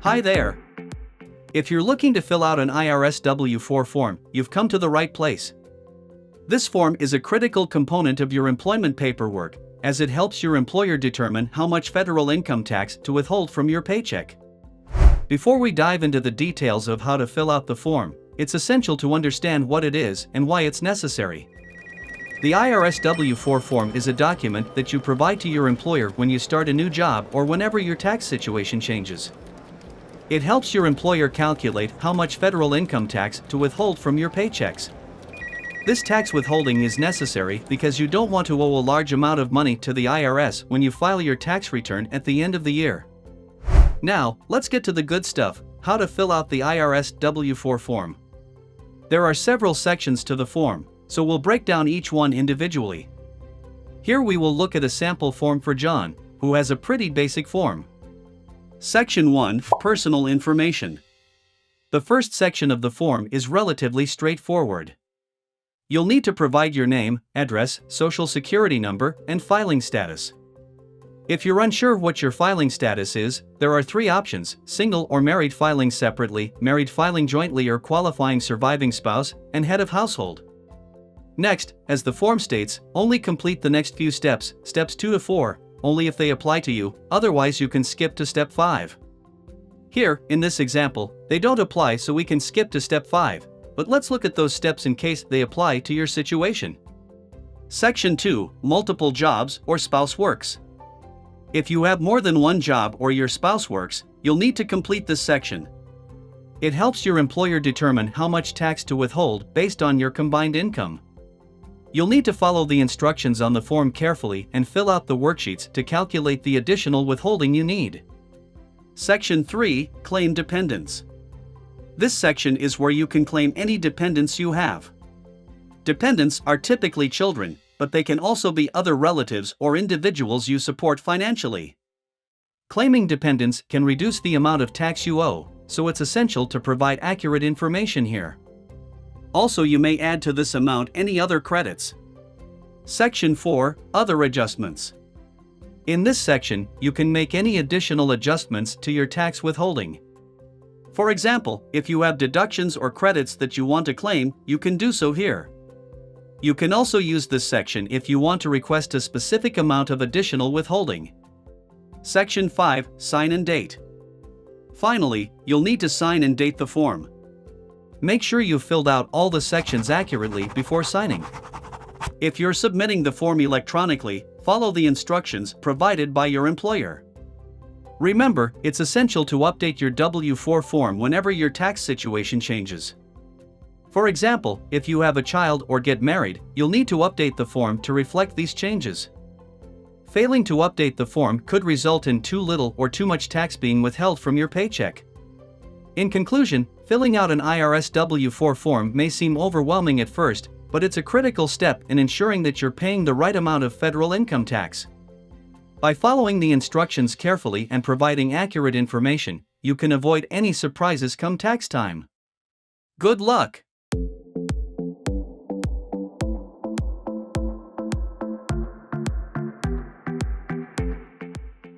Hi there! If you're looking to fill out an IRS W-4 form, you've come to the right place. This form is a critical component of your employment paperwork, as it helps your employer determine how much federal income tax to withhold from your paycheck. Before we dive into the details of how to fill out the form, it's essential to understand what it is and why it's necessary. The IRS W-4 form is a document that you provide to your employer when you start a new job or whenever your tax situation changes. It helps your employer calculate how much federal income tax to withhold from your paychecks. This tax withholding is necessary because you don't want to owe a large amount of money to the IRS when you file your tax return at the end of the year. Now, let's get to the good stuff: how to fill out the IRS W-4 form. There are several sections to the form, so we'll break down each one individually. Here we will look at a sample form for John, who has a pretty basic form. Section 1: Personal Information. The first section of the form is relatively straightforward. You'll need to provide your name, address, social security number, and filing status. If you're unsure what your filing status is, there are three options: single or married filing separately, married filing jointly or qualifying surviving spouse, and head of household. Next, as the form states, only complete the next few steps, steps 2 to 4, only if they apply to you, otherwise you can skip to step 5. Here, in this example, they don't apply, so we can skip to step 5, but let's look at those steps in case they apply to your situation. Section 2: Multiple jobs or spouse works. If you have more than one job or your spouse works, you'll need to complete this section. It helps your employer determine how much tax to withhold based on your combined income. You'll need to follow the instructions on the form carefully and fill out the worksheets to calculate the additional withholding you need. Section 3: Claim dependents. This section is where you can claim any dependents you have. Dependents are typically children, but they can also be other relatives or individuals you support financially. Claiming dependents can reduce the amount of tax you owe, so it's essential to provide accurate information here. Also, you may add to this amount any other credits. Section 4: Other adjustments. In this section, you can make any additional adjustments to your tax withholding. For example, if you have deductions or credits that you want to claim, you can do so here. You can also use this section if you want to request a specific amount of additional withholding. Section 5: Sign and date. Finally, you'll need to sign and date the form. Make sure you filled out all the sections accurately before signing. If you're submitting the form electronically, follow the instructions provided by your employer. Remember, it's essential to update your W-4 form whenever your tax situation changes. For example, if you have a child or get married, you'll need to update the form to reflect these changes. Failing to update the form could result in too little or too much tax being withheld from your paycheck. In conclusion, filling out an IRS W-4 form may seem overwhelming at first, but it's a critical step in ensuring that you're paying the right amount of federal income tax. By following the instructions carefully and providing accurate information, you can avoid any surprises come tax time. Good luck!